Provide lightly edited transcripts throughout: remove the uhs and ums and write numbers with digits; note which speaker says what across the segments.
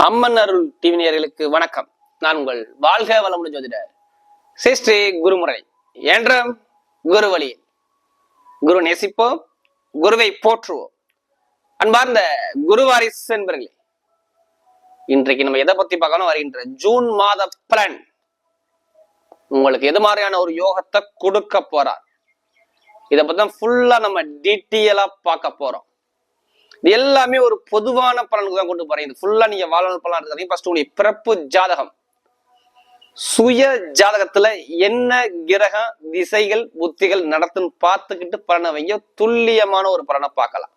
Speaker 1: அம்மன் அருள் TV நேயர்களுக்கு வணக்கம். நான் உங்கள் வாழ்க வளமுடன் ஜோதிடர் ஸ்ரீ குருமுறை என்ற குரு வழி. குரு நேசிப்போம், குருவை போற்றுவோம். அன்பார்ந்த குருவாரிசு என்பர்களே, இன்றைக்கு நம்ம எதை பத்தி பார்க்கணும்? வருகின்ற ஜூன் மாத பலன் உங்களுக்கு எது மாதிரியான ஒரு யோகத்தை கொடுக்க போறார், இதை பத்தி ஃபுல்லா நம்ம டீட்டெயிலா பார்க்க போறோம். இது எல்லாமே ஒரு பொதுவான பலனுக்கு தான் கொண்டு போறேன். இது ஃபுல்லா நீங்க வாழ்நாள் பலன் இருக்காதீங்க. ஃபர்ஸ்ட் உங்களுடைய பிறப்பு ஜாதகம், சுய ஜாதகத்துல என்ன கிரக திசைகள் புத்திகள் நடத்துன்னு பார்த்துக்கிட்டு பலனை வைங்க. துல்லியமான ஒரு பலனை பார்க்கலாம்.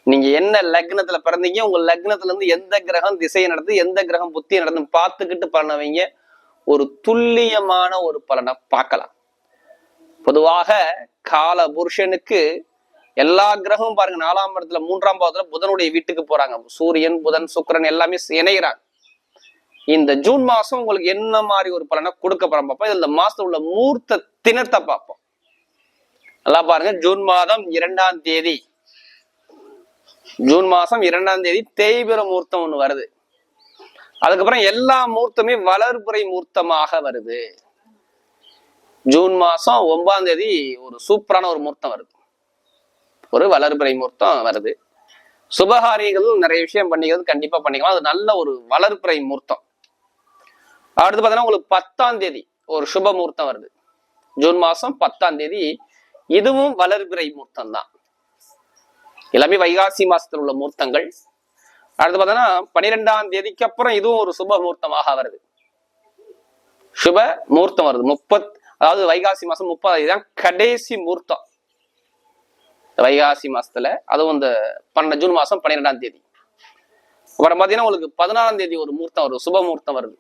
Speaker 1: நீங்க என்ன லக்னத்துல பிறந்தீங்க, உங்க லக்னத்துல இருந்து எந்த கிரகம் திசையை நடத்து, எந்த கிரகம் புத்தியை நடத்துன்னு பார்த்துக்கிட்டு பலனை வைங்க. ஒரு துல்லியமான ஒரு பலனை பார்க்கலாம். பொதுவாக கால புருஷனுக்கு எல்லா கிரகமும் பாருங்க, 4ஆம் இடத்துல 3ஆம் பாவத்துல புதனுடைய வீட்டுக்கு போறாங்க. சூரியன் புதன் சுக்கிரன் எல்லாமே இணைகிறாங்க. இந்த ஜூன் மாசம் உங்களுக்கு என்ன மாதிரி ஒரு பலனை கொடுக்க போறோம் பார்ப்போம். இந்த மாசத்துல உள்ள மூர்த்த தினத்தை பார்ப்போம். நல்லா பாருங்க, ஜூன் மாதம் 2ஆம் தேதி, ஜூன் மாசம் 2ஆம் தேதி தேய்பிர மூர்த்தம் ஒண்ணு வருது. அதுக்கப்புறம் எல்லா மூர்த்தமே வளர்புறை மூர்த்தமாக வருது. ஜூன் மாசம் 9ஆம் தேதி ஒரு சூப்பரான ஒரு மூர்த்தம் வருது, ஒரு வளர்பிறை மூர்த்தம் வருது. சுபகாரியங்கள் நிறைய விஷயம் பண்ணிக்கிறது கண்டிப்பா பண்ணிக்கலாம். அது நல்ல ஒரு வளர்பிறை மூர்த்தம். அடுத்து பார்த்தீங்கன்னா உங்களுக்கு 10ஆம் தேதி ஒரு சுப மூர்த்தம் வருது. ஜூன் மாசம் 10ஆம் தேதி, இதுவும் வளர்பிறை மூர்த்தம் தான். எல்லாமே வைகாசி மாசத்துல உள்ள மூர்த்தங்கள். அடுத்து பார்த்தோன்னா 12ஆம் தேதிக்கு அப்புறம் இதுவும் ஒரு சுப மூர்த்தமாக வருது. சுப மூர்த்தம் வருது அதாவது வைகாசி மாசம் 30ஆம் தேதி தான் கடைசி மூர்த்தம் வைகாசி மாசத்துல. அதுவும் இந்த ஜூன் மாசம் 12ஆம் தேதி. அப்புறம் பாத்தீங்கன்னா உங்களுக்கு 16ஆம் தேதி ஒரு மூர்த்தம் வருது, சுப மூர்த்தம் வருது.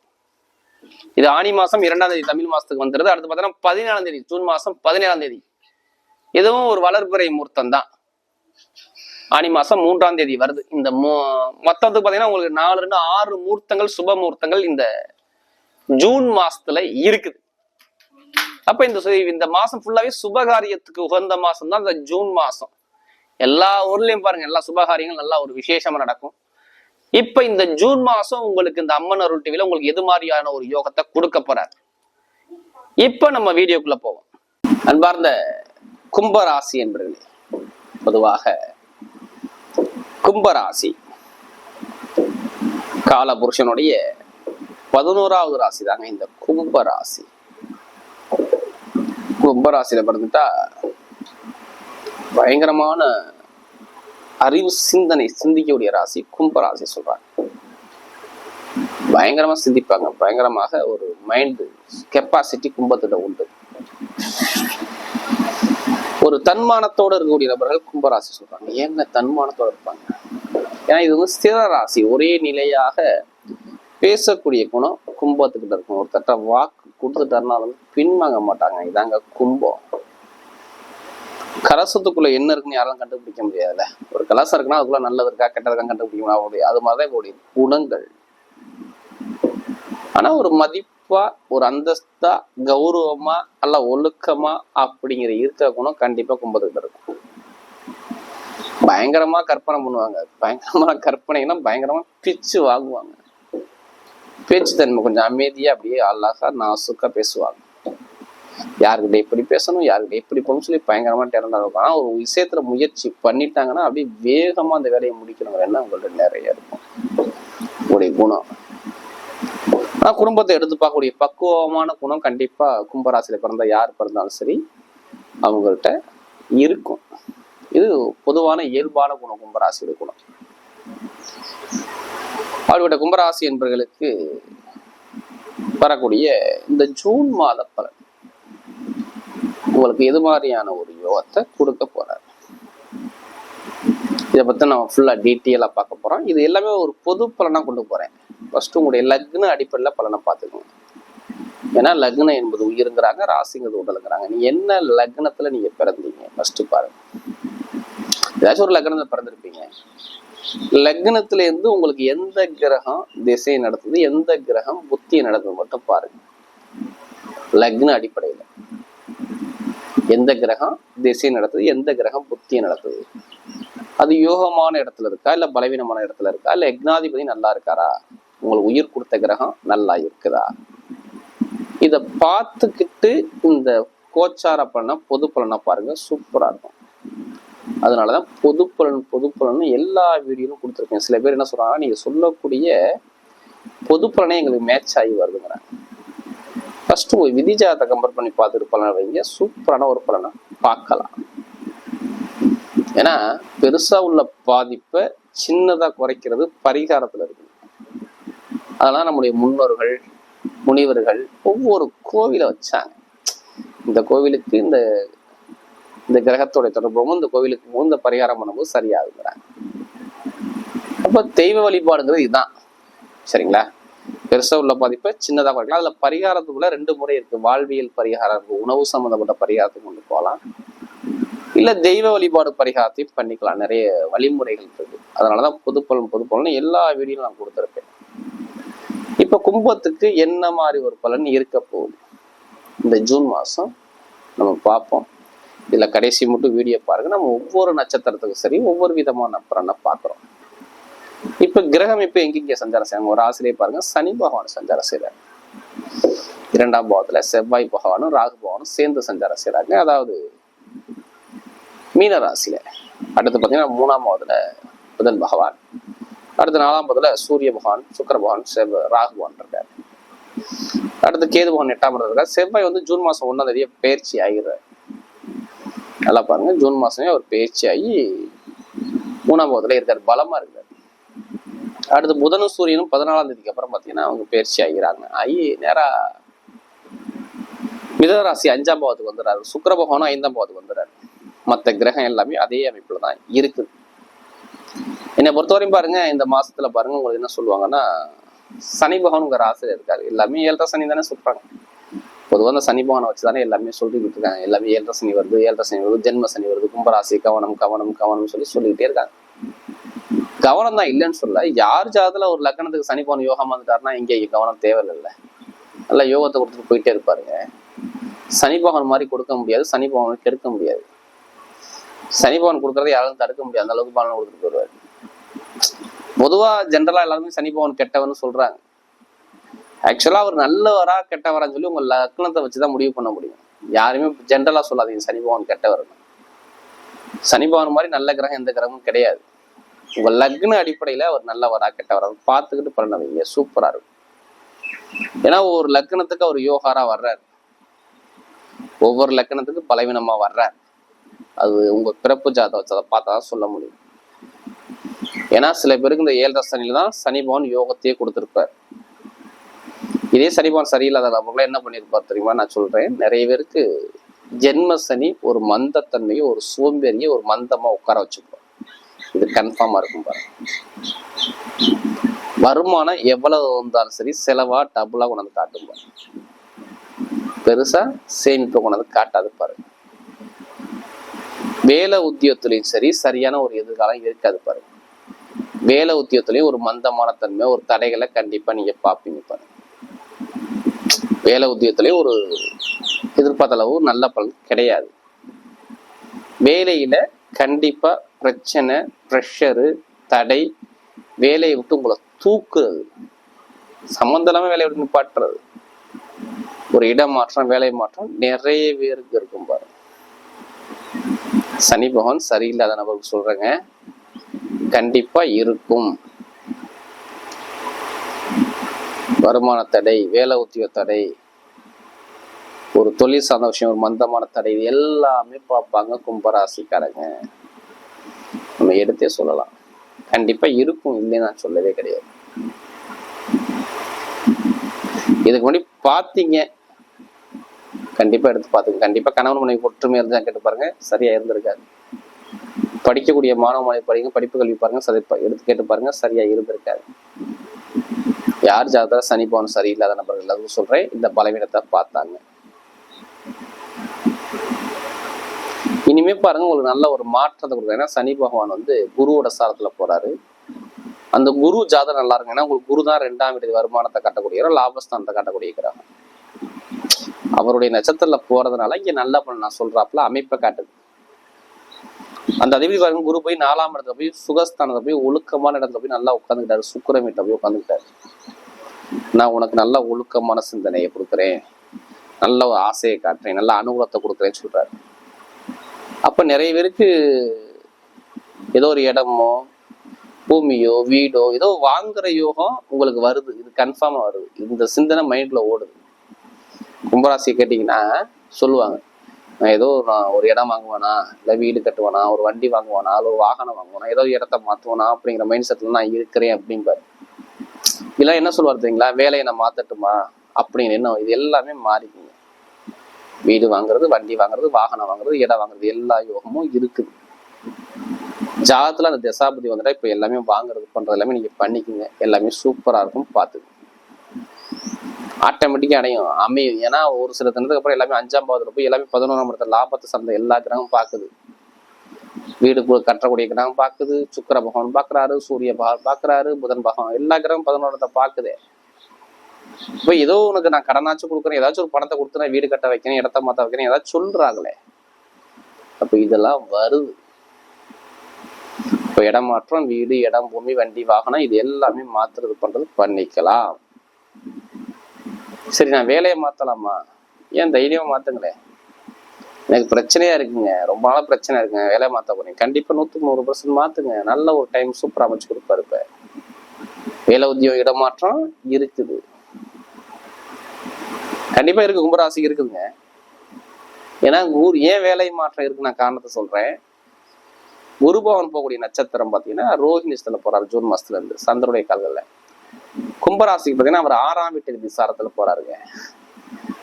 Speaker 1: இது ஆனி மாசம் 2ஆம் தேதி தமிழ் மாசத்துக்கு வந்துருது. அடுத்து பாத்தீங்கன்னா 17ஆம் தேதி ஜூன் மாசம் 17ஆம் தேதி, இதுவும் ஒரு வளர்பிறை மூர்த்தம் தான். ஆனி மாசம் 3ஆம் தேதி வருது. இந்த மொத்தத்துக்கு பாத்தீங்கன்னா உங்களுக்கு 4-6 மூர்த்தங்கள் சுப மூர்த்தங்கள் இந்த ஜூன் மாசத்துல இருக்குது. அப்ப இந்த மாசம் ஃபுல்லாவே சுபகாரியத்துக்கு உகந்த மாசம் தான் இந்த ஜூன் மாசம். எல்லா ஊர்லயும் பாருங்க, எல்லா சுபகாரியங்கள் நல்லா ஒரு விசேஷமா நடக்கும். இப்ப இந்த ஜூன் மாசம் உங்களுக்கு இந்த அம்மன் அருள் டிவில உங்களுக்கு எது மாதிரியான ஒரு யோகத்தை கொடுக்க போறாரு, இப்ப நம்ம வீடியோக்குள்ள போவோம். அன்பார்ந்த கும்பராசி என்பவர்களே, பொதுவாக கும்பராசி கால புருஷனுடைய 11ஆவது ராசி தாங்க இந்த கும்பராசி. கும்பராசியில பிறந்துட்டா பயங்கரமான அறிவு சிந்தனை சிந்திக்கக்கூடிய ராசி கும்பராசி சொல்றாங்க. பயங்கரமா சிந்திப்பாங்க, பயங்கரமாக ஒரு மைண்ட் கெப்பாசிட்டி கும்பத்துல உண்டு. ஒரு தன்மானத்தோடு இருக்கக்கூடிய நபர்கள் கும்பராசி சொல்றாங்க. ஏங்க தன்மானத்தோடு இருப்பாங்க? ஏன்னா இது ஸ்திர ராசி, ஒரே நிலையாக பேசக்கூடிய குணம் கும்பத்துக்கிட்ட இருக்கும். ஒரு தட்ட வாக்கு கொடுத்துட்டாருனாலும் பின்வாங்க மாட்டாங்க. இதாங்க கும்பம். கலசத்துக்குள்ள என்ன இருக்குன்னு யாரும் கண்டுபிடிக்க முடியாதுல்ல. ஒரு கலசம் இருக்குன்னா அதுக்குள்ள நல்லது இருக்கா கெட்டதுக்கா கண்டுபிடிக்க முடியாது. அது மாதிரிதான் இவருடைய குணங்கள். ஆனா ஒரு மதிப்பா, ஒரு அந்தஸ்தா, கௌரவமா, அல்ல ஒழுக்கமா அப்படிங்கிற இருக்கிற குணம் கண்டிப்பா கும்பத்துக்கிட்ட இருக்கும். பயங்கரமா கற்பனை பண்ணுவாங்க. பயங்கரமான கற்பனைன்னா பயங்கரமா பிச்சு வாங்குவாங்க. பேச்சு தன்மை கொஞ்சம் அமைதியா அப்படியே அழகா நாசுக்கா பேசுவாங்க. யாருக்கிட்ட எப்படி பேசணும், யாருக்கிட்ட எப்படி போகணும்னு சொல்லி பயங்கரமா டேலண்டா இருக்கும். ஆனா ஒரு விஷயத்துல முயற்சி பண்ணிட்டாங்கன்னா அப்படியே வேகமா அந்த வேலையை முடிக்கணுங்கிற எண்ணம் உங்கள்ட்ட நிறைய இருக்கும். உங்களுடைய குணம். ஆனா குடும்பத்தை எடுத்து பார்க்கக்கூடிய பக்குவமான குணம் கண்டிப்பா கும்பராசியில பிறந்தா யார் பிறந்தாலும் சரி அவங்கள்ட்ட இருக்கும். இது பொதுவான இயல்பான குணம், கும்பராசியோட குணம். அவர்கிட்ட கும்பராசி என்பவர்களுக்கு வரக்கூடிய இந்த ஜூன் மாத பலன் உங்களுக்கு எது மாதிரியான ஒரு யோகத்தை கொடுக்க போறாரு, இதை பத்தி நம்ம ஃபுல்லா டீட்டெயிலா பார்க்க போறோம். இது எல்லாமே ஒரு பொது பலனா கொண்டு போறேன். ஃபர்ஸ்ட் உங்களுடைய லக்ன அடிப்படையில பலனை பார்த்துக்கோங்க. ஏன்னா லக்னம் என்பது உயிருங்கிறாங்க, ராசிங்கிறது உடலுங்கிறாங்க. நீ என்ன லக்னத்துல நீங்க பிறந்தீங்க ஃபர்ஸ்ட் பாருங்க. ஏதாச்சும் ஒரு லக்னத்துல பிறந்திருப்பீங்க. லக்னத்துல இருந்து உங்களுக்கு எந்த கிரகம் திசையை நடத்துது, எந்த கிரகம் புத்தியை நடத்துது மட்டும் பாருங்க. லக்ன அடிப்படையில எந்த கிரகம் திசையை நடத்துது, எந்த கிரகம் புத்தியை நடத்துது அது யோகமான இடத்துல இருக்கா, இல்ல பலவீனமான இடத்துல இருக்கா, இல்ல யக்னாதிபதி நல்லா இருக்காரா, உங்களுக்கு உயிர் கொடுத்த கிரகம் நல்லா இருக்குதா, இத பார்த்துக்கிட்டு இந்த கோச்சார பலனை பொது பலனை பாருங்க, சூப்பரா இருக்கும். அதனாலதான் பொது பலன் எல்லா வீடியோலும் கொடுத்துருக்கேன். சில பேர் என்ன சொல்றாங்க, நீங்க சொல்லக்கூடிய பொது பலனே எங்களுக்கு மேட்ச் ஆகி வருதுங்கிறாங்க. ஃபர்ஸ்ட் ஒரு விதிஜாதத்தை கம்பேர் பண்ணி பார்த்துட்டு பலனை வைங்க, சூப்பரான ஒரு பலனை பார்க்கலாம். ஏன்னா பெருசா உள்ள பாதிப்பை சின்னதா குறைக்கிறது பரிகாரத்துல இருக்கு. அதெல்லாம் நம்முடைய முன்னோர்கள் முனிவர்கள் ஒவ்வொரு கோவிலை வச்சாங்க. இந்த கோவிலுக்கு இந்த கிரகத்தோட தொடர்பும் இந்த கோவிலுக்கு இந்த பரிகாரம் பண்ணும்போது சரியாகுங்கிறாங்க. அப்ப தெய்வ வழிபாடுங்கிறது இதுதான், சரிங்களா? பெருசா உள்ள பாதிப்பை சின்னதா குறைக்கலாம். அதுல பரிகாரத்துக்குள்ள 2 முறை இருக்கு. வாழ்வியல் பரிகாரம் இருக்கு, உணவு சம்பந்தப்பட்ட பரிகாரத்துக்கு கொண்டு போகலாம், இல்ல தெய்வ வழிபாடு பரிகாரத்தையும் பண்ணிக்கலாம். நிறைய வழிமுறைகள் இருக்கு. அதனாலதான் பொது பலன் எல்லா வீடியோலும் நான் கொடுத்துருப்பேன். இப்ப கும்பத்துக்கு என்ன மாதிரி ஒரு பலன் இருக்க போகுது இந்த ஜூன் மாசம் நம்ம பார்ப்போம். இதுல கடைசி மட்டும் வீடியோ பாருங்க. நம்ம ஒவ்வொரு நட்சத்திரத்துக்கும் சரி ஒவ்வொரு விதமான பலனை பார்க்கிறோம். இப்ப கிரகம் இப்ப எங்க சஞ்சாரம் செய்யறாங்க, ஒரு ஆசிரியை பாருங்க, சனி பகவான் சஞ்சாரம் செய்யறாங்க. 2ஆம் பாவத்துல செவ்வாய் பகவானும் ராகு பகவானும் சேர்ந்து சஞ்சாரம் செய்யறாங்க, அதாவது மீன ராசியில. அடுத்து பாத்தீங்கன்னா 3ஆம் பாவத்துல புதன் பகவான், அடுத்து 4ஆம் பாவத்துல சூரிய பகவான், சுக்கிர பகவான், ராகு பகவான் இருக்காரு. அடுத்து கேது பகவான் 8ஆம் இடத்துல இருக்காரு. செவ்வாய் வந்து ஜூன் மாசம் 1ஆம் தேதியே பயிற்சி ஆகிறார். நல்லா பாருங்க, ஜூன் மாசமே அவர் பயிற்சி ஆகி 3ஆம் பாவத்துல இருக்காரு, பலமா இருக்காரு. அடுத்து புதனும் சூரியனும் 14ஆம் தேதிக்கு அப்புறம் பாத்தீங்கன்னா அவங்க பயிற்சி ஆகிறாங்க. ஆகி நேரா மிதனராசி 5ஆம் பாவத்துக்கு வந்துடுறாரு. சுக்கிர பகவானும் 5ஆம் பாவத்துக்கு வந்துடுறாரு. மற்ற கிரகம் எல்லாமே அதே அமைப்புலதான் இருக்குது. என்னை பொறுத்தவரையும் பாருங்க, இந்த மாசத்துல பாருங்க உங்களுக்கு என்ன சொல்லுவாங்கன்னா, சனி பகவான் உங்க ராசியில இருக்காரு. எல்லாமே 7.5 சனி தானே சொல்றாங்க. பொதுவாக அந்த சனி பகவானை வச்சுதானே எல்லாமே சொல்லிக்கிட்டு இருக்காங்க. எல்லாமே 7.5 சனி வருது, 7.5 சனி வருது, ஜென்ம சனி வருது, கும்பராசி கவனம் கவனம் கவனம் சொல்லிக்கிட்டே இருக்காங்க. கவனம் தான் இல்லைன்னு சொல்ல. யார் ஜாதத்துல ஒரு லக்னத்துக்கு சனி பகவான் யோகமா வந்துட்டாருன்னா இங்கே கவனம் தேவையில்லை. நல்லா யோகத்தை கொடுத்துட்டு போயிட்டே இருப்பாருங்க. சனி பகவான் மாதிரி கொடுக்க முடியாது, சனி பகவான் கெடுக்க முடியாது. சனி பகவான் கொடுக்கறத யாரும் தடுக்க முடியாது, அந்த அளவுக்கு பலனை கொடுத்துட்டு வருவாரு. பொதுவா ஜென்ரலா எல்லாருமே சனி பகவான் கெட்டவன்னு சொல்றாங்க. ஆக்சுவலா அவர் நல்லவரா கெட்டவரான்னு சொல்லி உங்க லக்னத்தை வச்சுதான் முடிவு பண்ண முடியும். யாருமே ஜென்ரலா சொல்லாதீங்க சனி பகவான் கெட்டவர். சனி பகவான் மாதிரி நல்ல கிரகம் எந்த கிரகமும் கிடையாது. உங்க லக்ன அடிப்படையில அவர் நல்லவரா கெட்டவரா பார்த்துக்கிட்டு பலனை வைங்க, சூப்பரா இருக்கும். ஏன்னா ஒரு லக்னத்துக்கு அவர் யோகாரா வர்றாரு, ஒவ்வொரு லக்னத்துக்கு பலவீனமா வர்றார். அது உங்க பிறப்பு ஜாதகம் வச்சதை பார்த்தாதான் சொல்ல முடியும். ஏன்னா சில பேருக்கு இந்த 7.5 சனியில தான் சனி பகவான் யோகத்தையே கொடுத்திருப்பார். இதே சனி பகவான் சரியில்லாத நபர்களை என்ன பண்ணிருப்பார் தெரியுமா? நான் சொல்றேன், நிறைய பேருக்கு ஜென்ம சனி ஒரு மந்தத்தன்மையை, ஒரு சோம்பேறியை ஒரு மந்தமா உட்கார வச்சுப்போம். இது கன்ஃபார்மா இருக்கும் பாருங்க. வருமானம் எவ்வளவு வந்தாலும் சரி செலவா டபுளா கொண்டாந்து காட்டும் பாருங்க. பெருசா சேமிப்பு கொண்டாந்து காட்டாது பாருங்க. வேலை உத்தியோகத்திலையும் சரி சரியான ஒரு எதிர்காலம் இருக்காது பாருங்க. வேலை உத்தியோகத்திலையும் ஒரு மந்தமான தன்மை, ஒரு தடைகளை கண்டிப்பா நீங்க பார்ப்பீங்க பாருங்க. வேலை உத்தியோகத்திலையும் ஒரு எதிர்பார்த்த அளவு நல்ல பலன் கிடையாது. வேலையில கண்டிப்பா பிரச்சனை, ப்ரெஷரு, தடை, வேலையை விட்டு உங்களை தூக்குறது, சம்மந்தம் இல்லாம வேலையை விட்டு நிப்பாட்டுறது, ஒரு இடம் மாற்றம், வேலை மாற்றம் நிறைய பேருக்கு இருக்கும் பாருங்க. சனி பகவான் சரியில்லாத நபருக்கு சொல்றேங்க, கண்டிப்பா இருக்கும். வருமான தடை, வேலை உத்தியோக தடை, ஒரு தொழில் சார்ந்த விஷயம், ஒரு மந்தமான தடை, இது எல்லாமே பார்ப்பாங்க கும்பராசிக்காரங்க. நம்ம எடுத்தே சொல்லலாம், கண்டிப்பா இருக்கும், இல்லைன்னு நான் சொல்லவே கிடையாது. இதுக்கு முன்னாடி பார்த்தீங்க, கண்டிப்பா எடுத்து பார்த்துங்க. கண்டிப்பா கணவன் மனைவி ஒற்றுமை இருந்தா கேட்டு பாருங்க, சரியா இருந்திருக்காது. படிக்கக்கூடிய மாணவ மாணவி படிங்க, படிப்பு கல்வி பாருங்க, எடுத்து கேட்டு பாருங்க, சரியா இருந்திருக்காது. யார் ஜாதகத்துல சனி பகவான் சரியில்லாத நபர்கள் எல்லாருக்கும் சொல்றேன், இந்த பலவீனத்தை பார்த்தாங்க. இனிமே பாருங்க உங்களுக்கு நல்ல ஒரு மாற்றத்தை கொடுக்குறேன். ஏன்னா சனி பகவான் வந்து குருவோட சாரத்துல போறாரு. அந்த குரு ஜாதகம் நல்லா இருக்கு. ஏன்னா உங்களுக்கு குரு தான் 2ஆம் வீடு வருமானத்தை காட்டக்கூடிய, லாபஸ்தானத்தை காட்டக்கூடிய கிரகம். அவருடைய நட்சத்திரத்துல போறதுனால இங்க நல்ல பலன் நான் சொல்றாப்புல அமைப்பை காட்டுது. அந்த அதிபதி பாருங்க, குரு போய் 4ஆம் இடத்துல போய் சுகஸ்தானத்தை போய் ஒழுக்கமான இடத்துல போய் நல்லா உட்காந்துக்கிட்டாரு. சுக்கிரன் வீட்டுல போய் உட்காந்துக்கிட்டாரு. நான் உனக்கு நல்ல ஒழுக்கமான சிந்தனையை கொடுக்குறேன், நல்ல ஒரு ஆசையை காட்டுறேன், நல்ல அனுகூலத்தை கொடுக்குறேன்னு சொல்றாரு. அப்ப நிறைய பேருக்கு ஏதோ ஒரு இடமோ பூமியோ வீடோ ஏதோ வாங்குற யோகம் உங்களுக்கு வருது. இது கன்ஃபார்மா வருது. இந்த சிந்தனை மைண்ட்ல ஓடுது. கும்பராசியை கேட்டீங்கன்னா சொல்லுவாங்க, நான் ஏதோ ஒரு இடம் வாங்குவானா, இல்லை வீடு கட்டுவானா, ஒரு வண்டி வாங்குவானா, ஒரு வாகனம் வாங்குவானா, ஏதோ இடத்த மாத்துவானா அப்படிங்கிற மைண்ட் செட்ல நான் இருக்கிறேன் அப்படிம்பாரு. இல்லை என்ன சொல்லுவார் தெரியுங்களா, வேலையை நான் மாத்தட்டுமா அப்படிங்கிற என்ன, இது எல்லாமே மாறிக்குங்க. வீடு வாங்குறது, வண்டி வாங்குறது, வாகனம் வாங்குறது, இடம் வாங்குறது, எல்லா யோகமும் இருக்குது. ஜாதத்துல அந்த தசாபதி வந்துட்டா இப்ப எல்லாமே வாங்குறது பண்றது எல்லாமே நீங்க பண்ணிக்குங்க. எல்லாமே சூப்பரா இருக்கும். பார்த்துங்க, ஆட்டோமேட்டிக்கா அமையும். ஏன்னா ஒரு சில தினத்துக்கு அப்புறம் எல்லாமே 5ஆம் பாவத்துல போய் எல்லாமே 11ஆம் இடத்துல லாபத்தை சார்ந்த எல்லா கிரகமும் பார்க்குது. வீடு கட்டக்கூடிய கிரகம் பார்க்குது, சுக்கிர பகவான் பார்க்கறாரு, சூரிய பகவான் பார்க்கறாரு, புதன் பகவான், எல்லா கிரகம் 11 பார்க்குது. இப்போ ஏதோ உனக்கு நான் கடனாச்சும் கொடுக்குறேன், ஏதாச்சும் ஒரு பணத்தை கொடுத்து நான் வீடு கட்ட வைக்கிறேன், இடத்த மாத்த வைக்கிறேன், ஏதாச்சும் சொல்றாங்களே. அப்ப இதெல்லாம் வருது. இப்போ இடம் மாற்றம், வீடு, இடம், பூமி, வண்டி, வாகனம், இது எல்லாமே மாத்துறது பண்றது பண்ணிக்கலாம். சரி, நான் வேலையை மாத்தலாமா? ஏன் தைரியமா மாத்துங்களேன். எனக்கு பிரச்சனையா இருக்குங்க, ரொம்ப நாளா பிரச்சனை இருக்குங்க, வேலையை மாத்த போறீங்க, கண்டிப்பா 100% மாத்துங்க. நல்ல ஒரு டைம் சூப்பரா அமைச்சு கொடுப்பாரு. இப்ப வேலை, உத்தியோக, இடமாற்றம் இருக்குது, கண்டிப்பா இருக்கு. கும்பராசி இருக்குதுங்க. ஏன்னா ஏன் வேலை மாற்றம் இருக்கு நான் காரணத்தை சொல்றேன். குருபவன் போகக்கூடிய நட்சத்திரம் பாத்தீங்கன்னா ரோஹிணிஸ்தல போறாரு. ஜூன் மாசத்துல இருந்து சந்திரனுடைய கால்கள்ல. கும்பராசிக்கு பாத்தீங்கன்னா அவர் 6ஆம் வீட்டு விசாரத்துல போறாருங்க.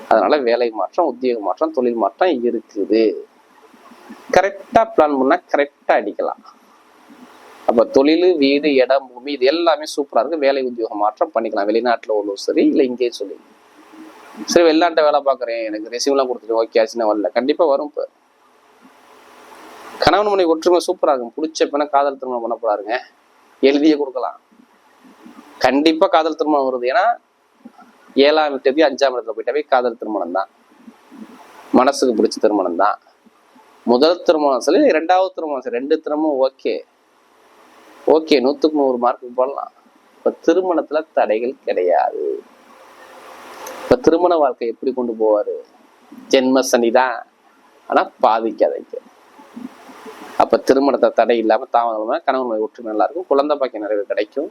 Speaker 1: அதனால வேலை மாற்றம், உத்தியோக மாற்றம், தொழில் மாற்றம் இருக்குது. கரெக்டா பிளான் பண்ணா கரெக்டா அடிக்கலாம். அப்ப தொழில், வீடு, இடம், பூமி, இது எல்லாமே சூப்பரா இருக்கு. வேலை, உத்தியோக மாற்றம் பண்ணிக்கலாம். வெளிநாட்டுல உள்ளதும் சரி, இல்லை இங்கே சொல்லி சரி வெளிநாட்டை வேலை பார்க்குறேன், எனக்கு ரெசியூம்லாம் கொடுத்துட்டு ஓகே ஆச்சுன்னா வரல, கண்டிப்பா வரும். இப்போ கணவன் மனைவி ஒற்றுமை சூப்பரா இருக்கும். பிடிச்ச பெண்ணை காதல் திருமணம் பண்ண போறாருங்க, எழுதியே கொடுக்கலாம். கண்டிப்பா காதல் திருமணம் வருது. ஏன்னா 7ஆம் வீட்டுக்கு 5ஆம் இடத்துல போயிட்டாவே காதல் திருமணம் தான், மனசுக்கு பிடிச்ச திருமணம் தான். முதல் திருமணம் சரி, 2வது திருமணம் சரி, 2 திருமணம் ஓகே ஓகே, 100க்கு 100 மார்க்கு போடலாம். இப்ப திருமணத்துல தடைகள் கிடையாது. இப்ப திருமண வாழ்க்கை எப்படி கொண்டு போவாரு? ஜென்ம சனிதான், ஆனா பாதிக்காதைக்கு. அப்ப திருமணத்தை தடை இல்லாம தாமதமா கணவன் ஒற்றுமை நல்லா இருக்கும். குழந்தை பாக்கிய நிறைவு கிடைக்கும்.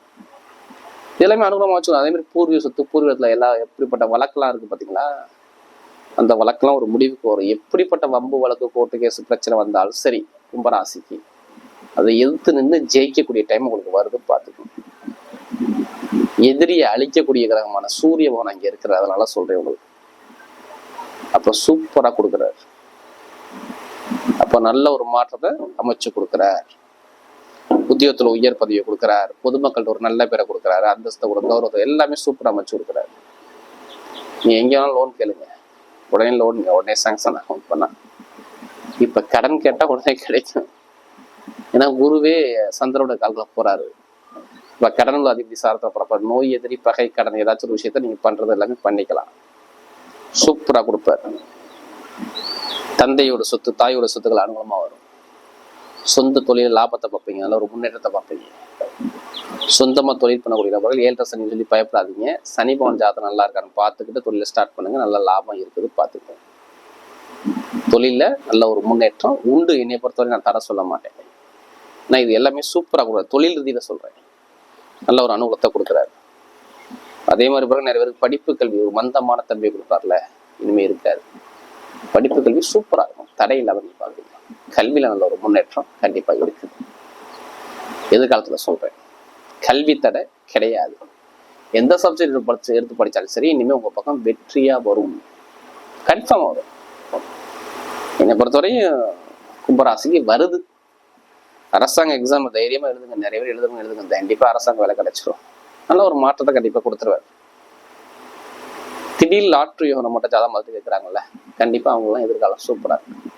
Speaker 1: எல்லாமே அனுகூலமா வச்சுக்கணும். அதே மாதிரி பூர்வீக சொத்து, பூர்வீகத்துல எல்லாம் எப்படிப்பட்ட வழக்கெல்லாம் இருக்கு பாத்தீங்களா, அந்த வழக்கெல்லாம் ஒரு முடிவுக்கு வரும். எப்படிப்பட்ட வம்பு வழக்கு, கோர்ட்டு கேஸ் பிரச்சனை வந்தாலும் சரி, கும்பராசிக்கு அதை எதிர்த்து நின்று ஜெயிக்கக்கூடிய டைம் உங்களுக்கு வருது. பார்த்துக்கணும். எதிரியை அழிக்கக்கூடிய கிரகமான சூரிய பகவான் அங்க இருக்கிறார். அதனால சொல்றேன் உங்களுக்கு. அப்ப சூப்பரா கொடுக்குறாரு. அப்ப நல்ல ஒரு மாற்றத்தை அமைச்சு கொடுக்குறார். உத்தியோகத்துல உயர் பதவியை கொடுக்குறார். பொதுமக்கள்கிட்ட ஒரு நல்ல பேரை கொடுக்குறாரு. அந்தஸ்தை கூட கௌரவத்தை எல்லாமே சூப்பரா அமைச்சு கொடுக்குறாரு. நீ எங்க வேணாலும் லோன் கேளுங்க, உடனே லோன் உடனே சாங்ஷன் அக்கௌண்ட் பண்ணா. இப்ப கடன் கேட்டா உடனே கிடைக்கும். ஏன்னா குருவே சந்திரனோட கால்களை போறாரு. இப்ப கடனுள்ள அதிபதி சாரத்தை போறப்ப நோய், எதிரி, பகை, கடன், ஏதாச்சும் ஒரு விஷயத்த நீங்க பண்றது எல்லாமே பண்ணிக்கலாம். சூப்பரா கொடுப்பாரு. தந்தையோட சொத்து, தாயோட சொத்துக்கள் அனுகூலமா வரும். சொந்த தொழில் லாபத்தை பார்ப்பீங்க, நல்ல ஒரு முன்னேற்றத்தை பார்ப்பீங்க. சொந்தமா தொழில் பண்ணக்கூடிய நபர்கள் 7.5 சனி சொல்லி பயப்படாதீங்க. சனி பவன் ஜாதகம் நல்லா இருக்கான்னு பார்த்துக்கிட்டு தொழில ஸ்டார்ட் பண்ணுங்க. நல்ல லாபம் இருக்குது, பார்த்துக்கோங்க. தொழில நல்ல ஒரு முன்னேற்றம் உண்டு. என்னை பொறுத்தவரை நான் தர சொல்ல மாட்டேன். நான் இது எல்லாமே சூப்பரா கொடுக்குறேன். தொழில் ரீதியில சொல்றேன். நல்ல ஒரு அனுகூலத்தை கொடுக்குறாரு. அதே மாதிரி பிறகு நிறைய பேருக்கு படிப்பு கல்வி ஒரு மந்தமான தன்மையை கொடுப்பார்ல, இனிமே இருக்காது. படிப்பு கல்வி சூப்பரா இருக்கும், தடை இல்லாம நீங்க பாக்குறீங்க. கல்வியில நல்ல ஒரு முன்னேற்றம் கண்டிப்பா இருக்குது. எதிர்காலத்துல சொல்றேன், கல்வி தடை கிடையாது. எந்த சப்ஜெக்ட் எடுத்து படிச்சாலும் சரி, இனிமே உங்க பக்கம் வெற்றியா வரும், கன்ஃபார்ம் வரும். என்னை பொறுத்தவரையும் கும்பராசிக்கு வருது. அரசாங்க எக்ஸாம் தைரியமா எழுதுங்க. நிறைய பேர் எழுதுங்க. கண்டிப்பா அரசாங்க வேலை கிடைச்சிடும். நல்ல ஒரு மாற்றத்தை கண்டிப்பா கொடுத்துருவாரு. திடீர் லாட்ரி யோகம் மட்டும் ஜாதகம் பார்த்து கேட்குறாங்கல்ல, கண்டிப்பா அவங்களாம் எதிர்காலம் சூப்பரா இருக்கு.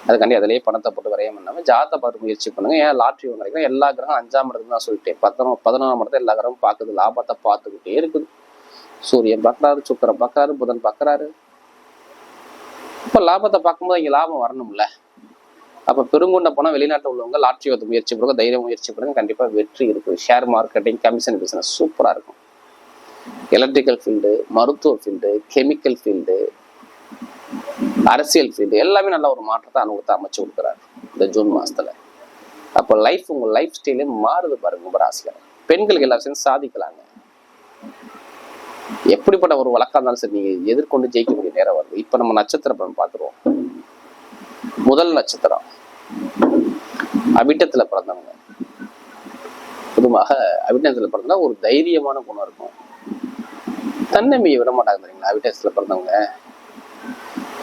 Speaker 1: அதுக்காண்டி அதிலேயே பணத்தை போட்டு வரையும் பண்ணாம ஜாதகத்தை பார்த்து முயற்சி பண்ணுங்க. ஏன் லாட்ரி யோகம் கிடைக்கும்? எல்லா கிரகம் 5ஆம் இடத்துக்கு நான் சொல்லிட்டேன். 11ஆம் இடத்துல எல்லா கிரகமும் பார்க்குது, லாபத்தை பார்த்துக்கிட்டே இருக்குது. சூரியன் பார்க்கறாரு, சுக்கிரன் பார்க்கறாரு, புதன் பார்க்கறாரு. இப்ப லாபத்தை பார்க்கும்போது இங்க லாபம் வரணும்ல. அப்ப பெருங்கொண்ட போனா வெளிநாட்டில் உள்ளவங்க லாட்ரி வந்து முயற்சி பண்ணுங்க, தைரிய முயற்சி பண்ணுங்க, கண்டிப்பா வெற்றி இருக்கு. ஷேர் மார்க்கெட்டிங், கமிஷன் பிசினஸ் சூப்பரா இருக்கும். எலக்ட்ரிக்கல் ஃபீல்டு, மருத்துவ ஃபீல்டு, கெமிக்கல் ஃபீல்டு, அரசியல் ஃபீல்டு எல்லாமே நல்ல ஒரு மாற்றத்தை அனுபவத்தை அமைச்சு கொடுக்குறாரு இந்த ஜூன் மாசத்துல. அப்போ உங்க லைஃப் ஸ்டைலே மாறுது பாருங்க. கும்பராசிக்காரர் பெண்களுக்கு எல்லா விஷயம் சாதிக்கலாங்க. எப்படிப்பட்ட ஒரு வழக்கம் இருந்தாலும் சரி நீங்க எதிர்கொண்டு ஜெயிக்கக்கூடிய நேரம் வருது. இப்ப நம்ம நட்சத்திர பலன் பார்த்துருவோம். முதல் நட்சத்திரம் அவிட்டத்துல பிறந்தவங்க. பொதுவாக அவிட்டத்துல பிறந்தா ஒரு தைரியமான குணம் இருக்கும். தன்னம்பிக்கை விட மாட்டாங்க தெரியுங்களா? அவிட்டத்துல பிறந்தவங்க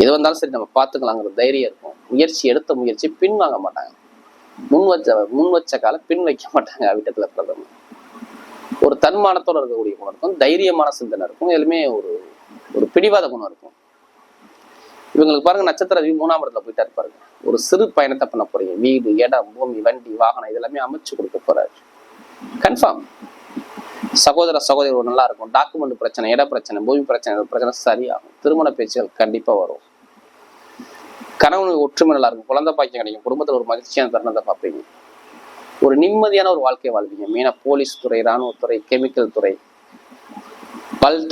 Speaker 1: எது வந்தாலும் சரி நம்ம பார்த்துக்கலாங்கிற தைரியம் இருக்கும். எடுத்த முயற்சி பின் வாங்க மாட்டாங்க. முன் வச்ச கால பின் வைக்க மாட்டாங்க. அவிட்டத்துல பிறந்தவங்க ஒரு தன்மானத்தோட இருக்கக்கூடிய குணம் இருக்கும். தைரியமான சிந்தனை இருக்கும். எதுவுமே ஒரு பிடிவாத குணம் இருக்கும். இவங்களுக்கு பாருங்க, நட்சத்திர 3ஆம் இடத்துல போயிட்டா இருப்பாருங்க. ஒரு சிறு பயணத்தை பண்ண போறீங்க. வீடு, இடம், பூமி, வண்டி, வாகனம் இதெல்லாமே அமைச்சு கொடுக்க போறாரு. கன்ஃபார்ம். சகோதரர் நல்லா இருக்கும். டாக்குமெண்ட் பிரச்சனை, இட பிரச்சனை, பூமி பிரச்சனை சரியாகும். திருமண பேச்சுகள் கண்டிப்பா வரும். கணவனுக்கு ஒற்றுமை நல்லா இருக்கும். குழந்தை பாக்கியம் கிடைக்கும். குடும்பத்துல ஒரு மகிழ்ச்சியான தருணத்தை பார்ப்பீங்க. ஒரு நிம்மதியான ஒரு வாழ்க்கையை வாழ்வீங்க. மெயினா போலீஸ் துறை, இராணுவத்துறை, கெமிக்கல் துறை,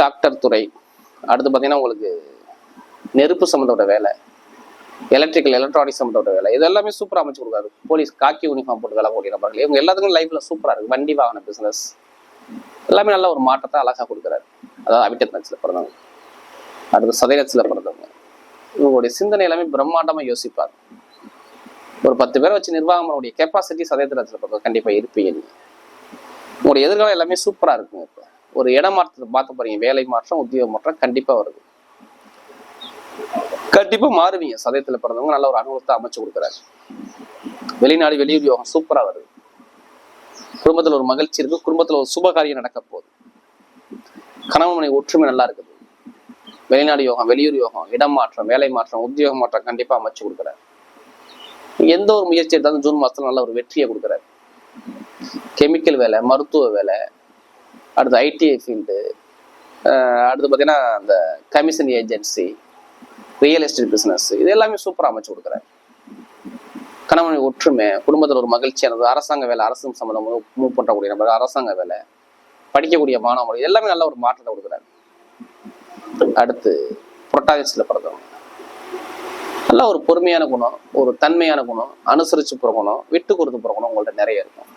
Speaker 1: டாக்டர் துறை, அடுத்து பார்த்தீங்கன்னா உங்களுக்கு நெருப்பு சம்மந்தப்பட்ட வேலை, எலக்ட்ரானிக் சம்மந்தப்பட்ட வேலை, இது எல்லாமே சூப்பராக அமைச்சு கொடுக்காரு. போலீஸ் காக்கி யூனிஃபார்ம் போட்டு வேலை கூடிய நபர்கள் இவங்க எல்லாத்துக்கும் லைஃப்ல சூப்பரா இருக்கு. வண்டி வாகன பிசினஸ் எல்லாமே நல்ல ஒரு மாற்றத்தை அழகா கொடுக்குறாரு. அதாவது அவிட்ட நட்சத்திரத்துல பிறந்தவங்க. அடுத்து சதய நட்சத்திரத்துல பிறந்தவங்க. இவங்களுடைய சிந்தனை எல்லாமே பிரம்மாண்டமா யோசிப்பாங்க. ஒரு 10 பேரை வச்சு நிர்வாகம் பண்ணக்கூடிய கெப்பாசிட்டி சதயத்துல கண்டிப்பா இருப்பீங்க. நீங்க உங்களுடைய எதிர்காலம் எல்லாமே சூப்பரா இருக்குங்க. இப்ப ஒரு இடம் மாற்றத்தை பார்த்து போறீங்க. வேலை மாற்றம், உத்தியோக மாற்றம் கண்டிப்பா வருது. கண்டிப்பா மாறுவீங்க. சதயத்துல பிறந்தவங்க நல்ல ஒரு அனுபவத்தை அமைச்சு கொடுக்குறாரு. வெளிநாடு, வெளியூர் யோகம் சூப்பரா வருது. குடும்பத்துல ஒரு மகிழ்ச்சி இருக்கு. குடும்பத்துல ஒரு சுபகாரியம் நடக்க போகுது. கணவன் மனைவி ஒற்றுமை நல்லா இருக்குது. வெளிநாடு யோகம், வெளியூர் யோகம், இடம் மாற்றம், வேலை மாற்றம், உத்தியோக மாற்றம் கண்டிப்பா அமைச்சு கொடுக்குறாரு. எந்த ஒரு முயற்சி எடுத்தாலும் ஜூன் மாசத்துல நல்ல ஒரு வெற்றியை கொடுக்குறாரு. கெமிக்கல் வேலை, மருத்துவ வேலை, அடுத்து ஐடிஐ ஃபீல்டு, அடுத்து பார்த்தீங்கன்னா இந்த commission agency, real estate business இது எல்லாமே சூப்பராக அமைச்சு கொடுக்குறாரு. கணவன் ஒற்றுமை, குடும்பத்தில் ஒரு மகிழ்ச்சியானது, அரசாங்க வேலை, அரசு சம்பந்தம் மூவ் பண்ணக்கூடிய நபர், அரசாங்க வேலை, படிக்கக்கூடிய மாணவர்கள் எல்லாமே நல்ல ஒரு மாற்றத்தை கொடுக்குறாரு. அடுத்து புரட்டாசியில் பிறந்தவங்க நல்ல ஒரு பொறுமையான குணம், ஒரு தன்மையான குணம், அனுசரிச்சு போகிற குணம், விட்டு கொடுத்து போகிற குணம் உங்கள்ட்ட நிறைய இருக்கும்.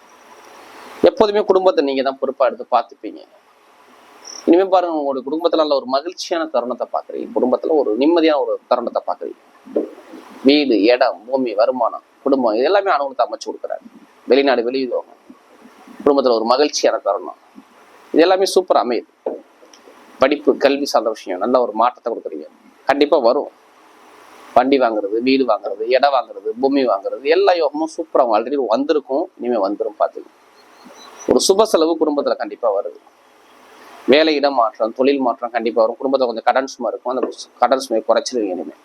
Speaker 1: எப்போதுமே குடும்பத்தை நீங்க தான் பொறுப்பா எடுத்து பார்த்துப்பீங்க. இனிமே பாருங்க, உங்களுடைய குடும்பத்துல நல்ல ஒரு மகிழ்ச்சியான தருணத்தை பாக்குறீங்க. குடும்பத்துல ஒரு நிம்மதியான ஒரு தருணத்தை பாக்குறீங்க. வீடு, இடம், பூமி, வருமானம், குடும்பம் இது எல்லாமே அனுகூலத்தை அமைச்சு கொடுக்குறாரு. வெளிநாடு, வெளியூர் குடும்பத்துல ஒரு மகிழ்ச்சியான தருணம் இது எல்லாமே சூப்பர் அமையுது. படிப்பு, கல்வி சார்ந்த விஷயம் நல்ல ஒரு மாற்றத்தை கொடுக்குறீங்க. கண்டிப்பா வரும். வண்டி வாங்குறது, வீடு வாங்குறது, இடம் வாங்குறது, பூமி வாங்குறது எல்லா யோகமும் சூப்பரா ஆல்ரெடி வந்திருக்கும். இனிமே வந்துடும். பார்த்துங்க. ஒரு சுப செலவு குடும்பத்துல கண்டிப்பா வருது. வேலை, இடம் மாற்றம், தொழில் மாற்றம் கண்டிப்பா வரும். குடும்பத்தை கொஞ்சம் கடன் சுமை இருக்கும். அந்த கடன் சுமையை குறைச்சிருவீங்க. இனிமே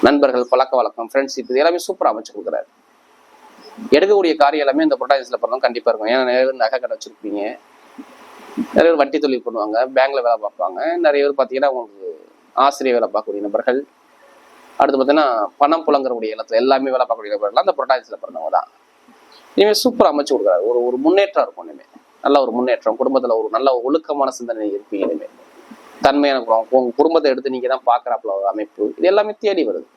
Speaker 1: நண்பர்கள், பழக்க வழக்கம், ஃப்ரெண்ட்ஷிப் இது எல்லாமே சூப்பரா அமைச்சு கொடுக்குறாரு. எடுக்கக்கூடிய காரியம் எல்லாமே இந்த புரட்டாசியில் பிறந்தவங்க கண்டிப்பா இருக்கும். ஏன்னா நிறைய பேர் நகை கடை வச்சிருப்பீங்க, நிறைய பேர் வட்டி தொழில் பண்ணுவாங்க, பேங்க்ல வேலை பார்ப்பாங்க, நிறைய பேர் பார்த்தீங்கன்னா உங்களுக்கு ஆசிரியர் வேலை பார்க்கக்கூடிய நபர்கள், அடுத்து பார்த்தீங்கன்னா பணம் புழங்கக்கூடிய இடத்துல எல்லாமே வேலை பார்க்கக்கூடிய நபர்கள் அந்த புரட்டாசியில் பிறந்தவங்க தான். இனிமேல் சூப்பராக அமைச்சு கொடுக்குறாரு. ஒரு முன்னேற்றம் இருக்கும். இனிமேல் நல்ல ஒரு முன்னேற்றம். குடும்பத்துல ஒரு நல்ல ஒழுக்கமான சிந்தனை இருப்பீங்க. இனிமேல் தன்மையான குணம், உங்க குடும்பத்தை எடுத்து நீங்க தான் பாக்குறாப்புல ஒரு அமைப்பு இது எல்லாமே தேடி வருது.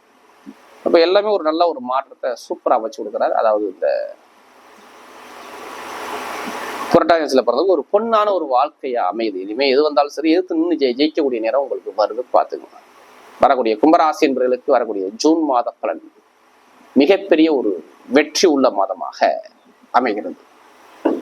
Speaker 1: அப்ப எல்லாமே ஒரு நல்ல ஒரு மாற்றத்தை சூப்பரா அமைச்சு கொடுக்குறாரு. அதாவது இந்த புரட்டாசியில் பிறந்தவங்க ஒரு பொன்னான ஒரு வாழ்க்கையா அமையுது. இனிமே எது வந்தாலும் சரி எதிர்த்து நின்று ஜெயிக்கக்கூடிய நேரம் உங்களுக்கு வருது. பார்த்துக்கணும். வரக்கூடிய கும்பராசி என்பவர்களுக்கு வரக்கூடிய ஜூன் மாத பலன் மிகப்பெரிய ஒரு வெற்றி உள்ள மாதமாக அமைகிறது.